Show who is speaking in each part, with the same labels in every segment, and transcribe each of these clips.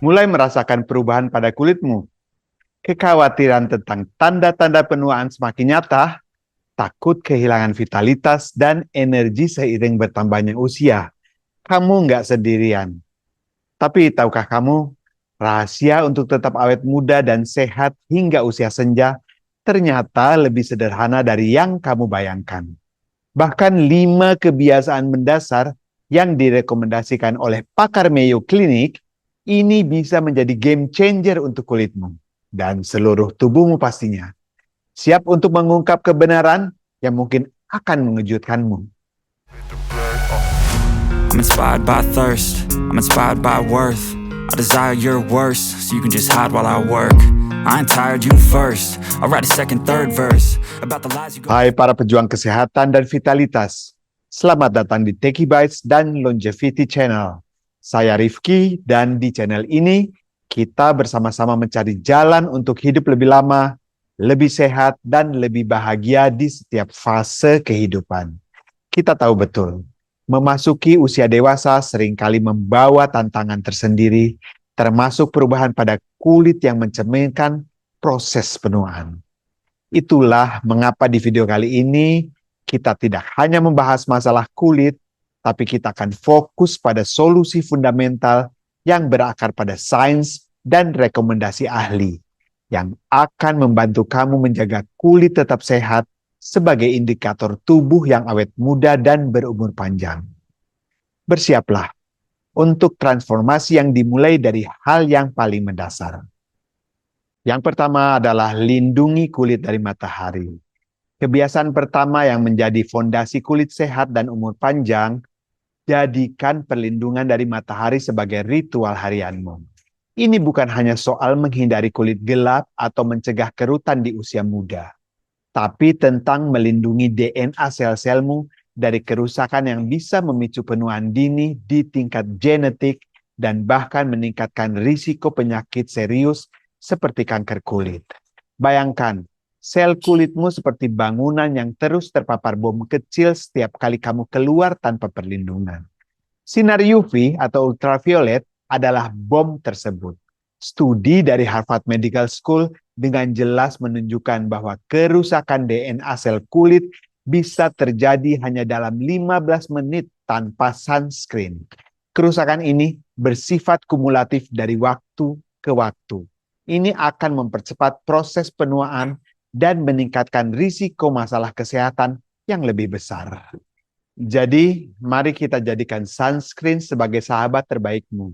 Speaker 1: Mulai merasakan perubahan pada kulitmu, kekhawatiran tentang tanda-tanda penuaan semakin nyata, takut kehilangan vitalitas dan energi seiring bertambahnya usia. Kamu nggak sendirian. Tapi tahukah kamu, rahasia untuk tetap awet muda dan sehat hingga usia senja ternyata lebih sederhana dari yang kamu bayangkan. Bahkan 5 kebiasaan mendasar yang direkomendasikan oleh pakar Mayo Clinic ini bisa menjadi game changer untuk kulitmu dan seluruh tubuhmu pastinya. Siap untuk mengungkap kebenaran yang mungkin akan mengejutkanmu.
Speaker 2: I'm inspired by thirst, I'm inspired by worth. I desire your worst, so you can just hide while I work. I ain't tired, you first. I'll write a second, third verse about the lies you go.
Speaker 1: Hai para pejuang kesehatan dan vitalitas. Selamat datang di Techie Bites dan Longevity Channel. Saya Rifki dan di channel ini kita bersama-sama mencari jalan untuk hidup lebih lama, lebih sehat, dan lebih bahagia di setiap fase kehidupan. Kita tahu betul, memasuki usia dewasa seringkali membawa tantangan tersendiri, termasuk perubahan pada kulit yang mencerminkan proses penuaan. Itulah mengapa di video kali ini kita tidak hanya membahas masalah kulit, tapi kita akan fokus pada solusi fundamental yang berakar pada sains dan rekomendasi ahli yang akan membantu kamu menjaga kulit tetap sehat sebagai indikator tubuh yang awet muda dan berumur panjang. Bersiaplah untuk transformasi yang dimulai dari hal yang paling mendasar. Yang pertama adalah lindungi kulit dari matahari. Kebiasaan pertama yang menjadi fondasi kulit sehat dan umur panjang, jadikan perlindungan dari matahari sebagai ritual harianmu. Ini bukan hanya soal menghindari kulit gelap atau mencegah kerutan di usia muda, tapi tentang melindungi DNA sel-selmu dari kerusakan yang bisa memicu penuaan dini di tingkat genetik dan bahkan meningkatkan risiko penyakit serius seperti kanker kulit. Bayangkan, sel kulitmu seperti bangunan yang terus terpapar bom kecil setiap kali kamu keluar tanpa perlindungan. Sinar UV atau ultraviolet adalah bom tersebut. Studi dari Harvard Medical School dengan jelas menunjukkan bahwa kerusakan DNA sel kulit bisa terjadi hanya dalam 15 menit tanpa sunscreen. Kerusakan ini bersifat kumulatif dari waktu ke waktu. Ini akan mempercepat proses penuaan dan meningkatkan risiko masalah kesehatan yang lebih besar. Jadi, mari kita jadikan sunscreen sebagai sahabat terbaikmu.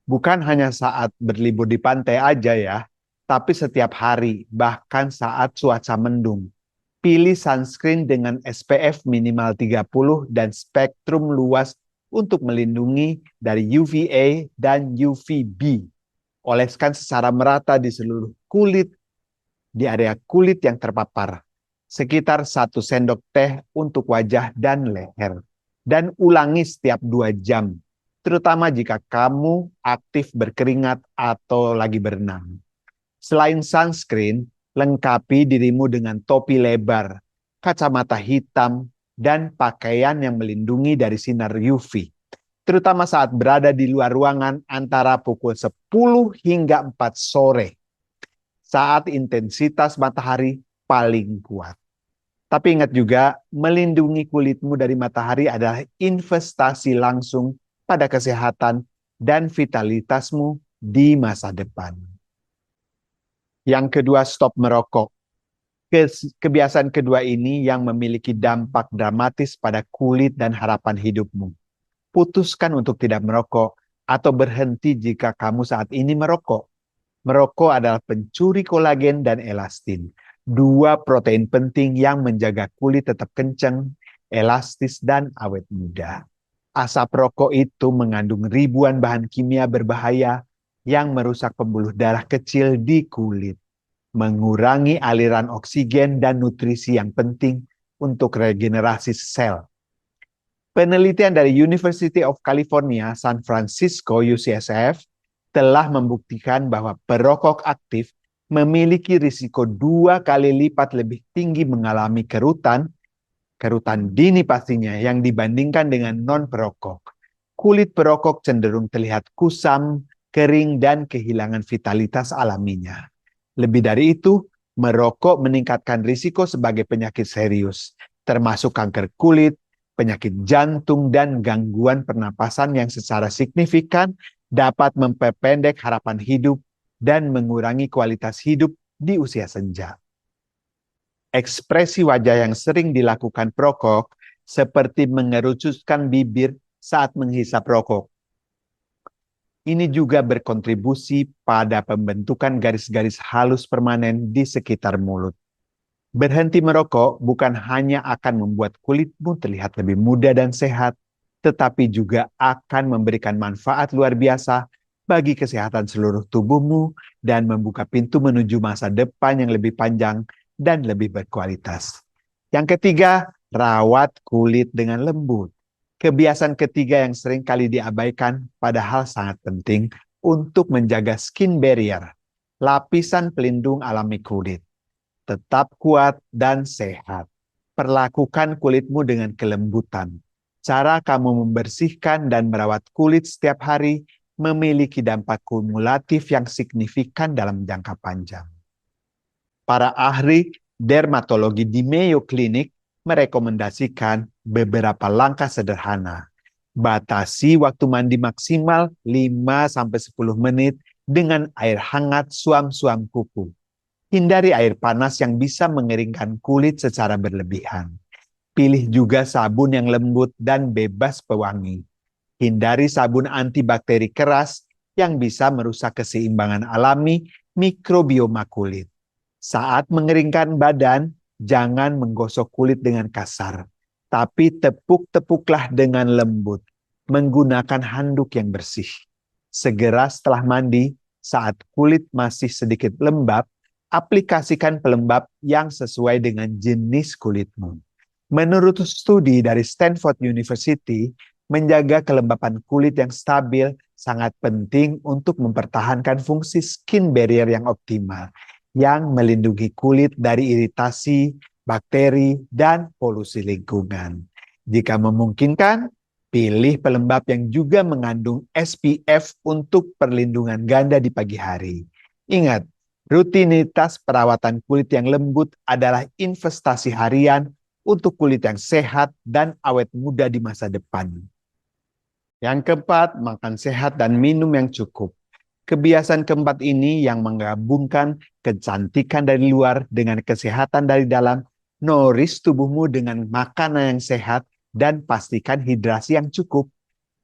Speaker 1: Bukan hanya saat berlibur di pantai aja ya, tapi setiap hari, bahkan saat cuaca mendung. Pilih sunscreen dengan SPF minimal 30 dan spektrum luas untuk melindungi dari UVA dan UVB. Oleskan secara merata di seluruh kulit, di area kulit yang terpapar. Sekitar 1 sendok teh untuk wajah dan leher. Dan ulangi setiap 2 jam, terutama jika kamu aktif berkeringat atau lagi berenang. Selain sunscreen, lengkapi dirimu dengan topi lebar, kacamata hitam, dan pakaian yang melindungi dari sinar UV. Terutama saat berada di luar ruangan antara pukul 10 hingga 4 sore. Saat intensitas matahari paling kuat. Tapi ingat juga, melindungi kulitmu dari matahari adalah investasi langsung pada kesehatan dan vitalitasmu di masa depan. Yang kedua, stop merokok. Kebiasaan kedua ini yang memiliki dampak dramatis pada kulit dan harapan hidupmu. Putuskan untuk tidak merokok atau berhenti jika kamu saat ini merokok. Merokok adalah pencuri kolagen dan elastin. 2 protein penting yang menjaga kulit tetap kencang, elastis, dan awet muda. Asap rokok itu mengandung ribuan bahan kimia berbahaya yang merusak pembuluh darah kecil di kulit, mengurangi aliran oksigen dan nutrisi yang penting untuk regenerasi sel. Penelitian dari University of California, San Francisco, UCSF, telah membuktikan bahwa perokok aktif memiliki risiko 2 kali lipat lebih tinggi mengalami kerutan dini pastinya yang dibandingkan dengan non-perokok. Kulit perokok cenderung terlihat kusam, kering, dan kehilangan vitalitas alaminya. Lebih dari itu, merokok meningkatkan risiko sebagai penyakit serius, termasuk kanker kulit, penyakit jantung, dan gangguan pernapasan yang secara signifikan dapat memperpendek harapan hidup dan mengurangi kualitas hidup di usia senja. Ekspresi wajah yang sering dilakukan perokok seperti mengerucutkan bibir saat menghisap rokok. Ini juga berkontribusi pada pembentukan garis-garis halus permanen di sekitar mulut. Berhenti merokok bukan hanya akan membuat kulitmu terlihat lebih muda dan sehat, tetapi juga akan memberikan manfaat luar biasa bagi kesehatan seluruh tubuhmu dan membuka pintu menuju masa depan yang lebih panjang dan lebih berkualitas. Yang ketiga, rawat kulit dengan lembut. Kebiasaan ketiga yang sering kali diabaikan padahal sangat penting untuk menjaga skin barrier, lapisan pelindung alami kulit. Tetap kuat dan sehat. Perlakukan kulitmu dengan kelembutan. Cara kamu membersihkan dan merawat kulit setiap hari memiliki dampak kumulatif yang signifikan dalam jangka panjang. Para ahli dermatologi di Mayo Clinic merekomendasikan beberapa langkah sederhana. Batasi waktu mandi maksimal 5-10 menit dengan air hangat suam-suam kuku. Hindari air panas yang bisa mengeringkan kulit secara berlebihan. Pilih juga sabun yang lembut dan bebas pewangi. Hindari sabun antibakteri keras yang bisa merusak keseimbangan alami mikrobioma kulit. Saat mengeringkan badan, jangan menggosok kulit dengan kasar, tapi tepuk-tepuklah dengan lembut, menggunakan handuk yang bersih. Segera setelah mandi, saat kulit masih sedikit lembab, aplikasikan pelembab yang sesuai dengan jenis kulitmu. Menurut studi dari Stanford University, menjaga kelembapan kulit yang stabil sangat penting untuk mempertahankan fungsi skin barrier yang optimal, yang melindungi kulit dari iritasi, bakteri, dan polusi lingkungan. Jika memungkinkan, pilih pelembab yang juga mengandung SPF untuk perlindungan ganda di pagi hari. Ingat, rutinitas perawatan kulit yang lembut adalah investasi harian untuk kulit yang sehat dan awet muda di masa depan. Yang keempat, makan sehat dan minum yang cukup. Kebiasaan keempat ini yang menggabungkan kecantikan dari luar dengan kesehatan dari dalam, nourish tubuhmu dengan makanan yang sehat dan pastikan hidrasi yang cukup.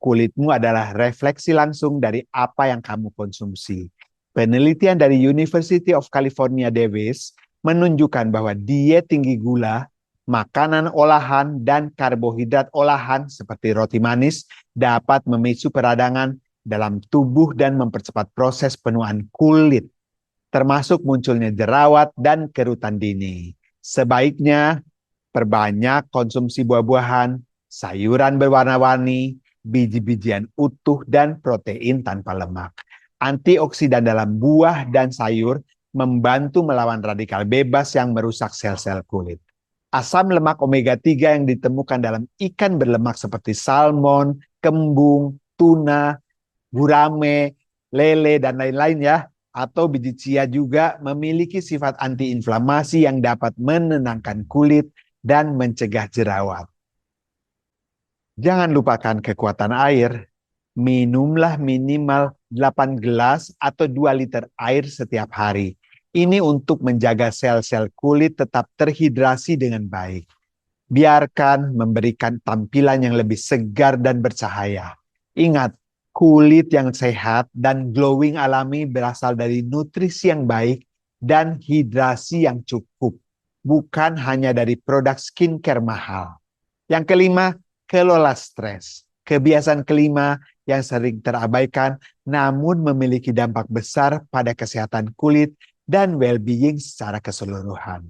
Speaker 1: Kulitmu adalah refleksi langsung dari apa yang kamu konsumsi. Penelitian dari University of California, Davis menunjukkan bahwa diet tinggi gula, makanan olahan, dan karbohidrat olahan seperti roti manis dapat memicu peradangan dalam tubuh dan mempercepat proses penuaan kulit, termasuk munculnya jerawat dan kerutan dini. Sebaiknya perbanyak konsumsi buah-buahan, sayuran berwarna-warni, biji-bijian utuh, dan protein tanpa lemak. Antioksidan dalam buah dan sayur membantu melawan radikal bebas yang merusak sel-sel kulit. Asam lemak omega 3 yang ditemukan dalam ikan berlemak seperti salmon, kembung, tuna, gurame, lele, dan lain-lain ya, atau biji chia juga memiliki sifat antiinflamasi yang dapat menenangkan kulit dan mencegah jerawat. Jangan lupakan kekuatan air. Minumlah minimal 8 gelas atau 2 liter air setiap hari. Ini untuk menjaga sel-sel kulit tetap terhidrasi dengan baik. Biarkan memberikan tampilan yang lebih segar dan bercahaya. Ingat, kulit yang sehat dan glowing alami berasal dari nutrisi yang baik dan hidrasi yang cukup, bukan hanya dari produk skincare mahal. Yang kelima, kelola stres. Kebiasaan kelima yang sering terabaikan namun memiliki dampak besar pada kesehatan kulit dan well-being secara keseluruhan.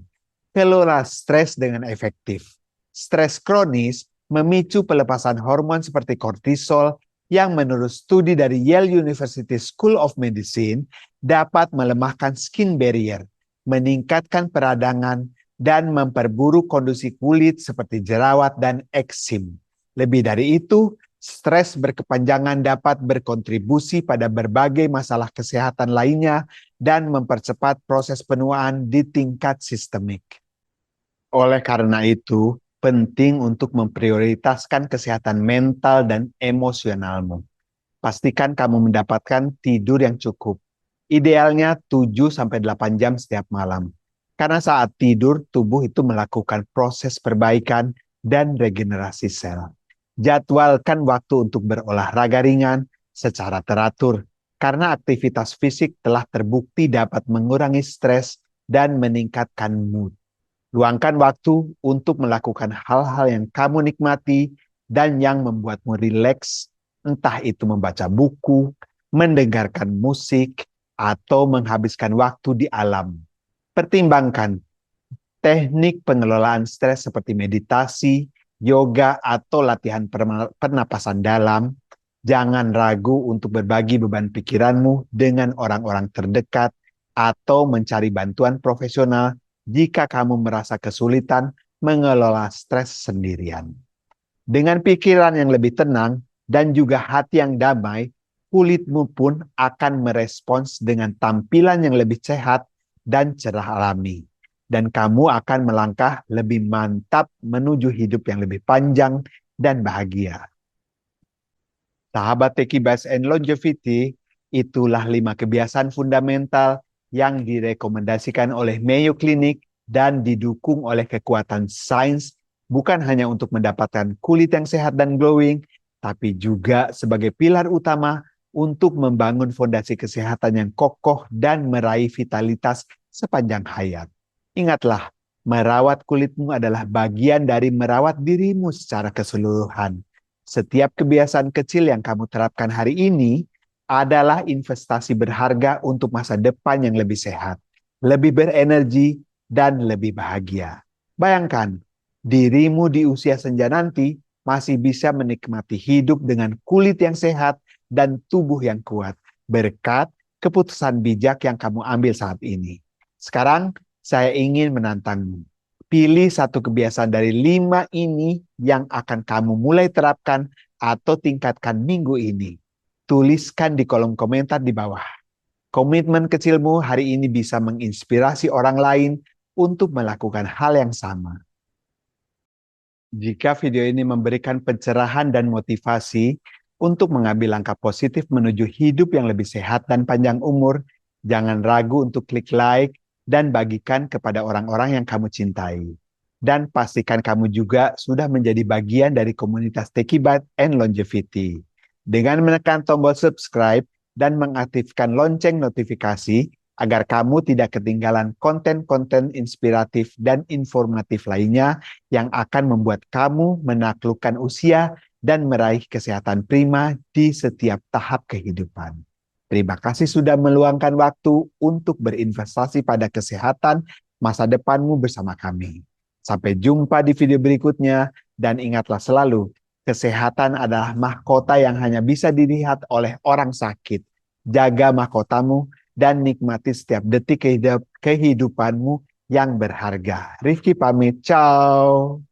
Speaker 1: Kelola stres dengan efektif. Stres kronis memicu pelepasan hormon seperti kortisol yang menurut studi dari Yale University School of Medicine dapat melemahkan skin barrier, meningkatkan peradangan, dan memperburuk kondisi kulit seperti jerawat dan eksim. Lebih dari itu, Stres berkepanjangan dapat berkontribusi pada berbagai masalah kesehatan lainnya dan mempercepat proses penuaan di tingkat sistemik. Oleh karena itu, penting untuk memprioritaskan kesehatan mental dan emosionalmu. Pastikan kamu mendapatkan tidur yang cukup. Idealnya 7-8 jam setiap malam. Karena saat tidur, tubuh itu melakukan proses perbaikan dan regenerasi sel. Jadwalkan waktu untuk berolahraga ringan secara teratur, karena aktivitas fisik telah terbukti dapat mengurangi stres dan meningkatkan mood. Luangkan waktu untuk melakukan hal-hal yang kamu nikmati dan yang membuatmu rileks, entah itu membaca buku, mendengarkan musik, atau menghabiskan waktu di alam. Pertimbangkan teknik pengelolaan stres seperti meditasi, yoga, atau latihan pernapasan dalam. Jangan ragu untuk berbagi beban pikiranmu dengan orang-orang terdekat atau mencari bantuan profesional jika kamu merasa kesulitan mengelola stres sendirian. Dengan pikiran yang lebih tenang dan juga hati yang damai, kulitmu pun akan merespons dengan tampilan yang lebih sehat dan cerah alami. Dan kamu akan melangkah lebih mantap menuju hidup yang lebih panjang dan bahagia. Sahabat Techie Bites and Longevity, itulah 5 kebiasaan fundamental yang direkomendasikan oleh Mayo Clinic dan didukung oleh kekuatan sains, bukan hanya untuk mendapatkan kulit yang sehat dan glowing, tapi juga sebagai pilar utama untuk membangun fondasi kesehatan yang kokoh dan meraih vitalitas sepanjang hayat. Ingatlah, merawat kulitmu adalah bagian dari merawat dirimu secara keseluruhan. Setiap kebiasaan kecil yang kamu terapkan hari ini adalah investasi berharga untuk masa depan yang lebih sehat, lebih berenergi, dan lebih bahagia. Bayangkan, dirimu di usia senja nanti masih bisa menikmati hidup dengan kulit yang sehat dan tubuh yang kuat berkat keputusan bijak yang kamu ambil saat ini. Sekarang, saya ingin menantangmu. Pilih satu kebiasaan dari 5 ini yang akan kamu mulai terapkan atau tingkatkan minggu ini. Tuliskan di kolom komentar di bawah. Komitmen kecilmu hari ini bisa menginspirasi orang lain untuk melakukan hal yang sama. Jika video ini memberikan pencerahan dan motivasi untuk mengambil langkah positif menuju hidup yang lebih sehat dan panjang umur, jangan ragu untuk klik like dan bagikan kepada orang-orang yang kamu cintai. Dan pastikan kamu juga sudah menjadi bagian dari komunitas Techie Bites and Longevity. Dengan menekan tombol subscribe dan mengaktifkan lonceng notifikasi agar kamu tidak ketinggalan konten-konten inspiratif dan informatif lainnya yang akan membuat kamu menaklukkan usia dan meraih kesehatan prima di setiap tahap kehidupan. Terima kasih sudah meluangkan waktu untuk berinvestasi pada kesehatan masa depanmu bersama kami. Sampai jumpa di video berikutnya, dan ingatlah selalu, kesehatan adalah mahkota yang hanya bisa dilihat oleh orang sakit. Jaga mahkotamu dan nikmati setiap detik kehidupanmu yang berharga. Rifki pamit, ciao.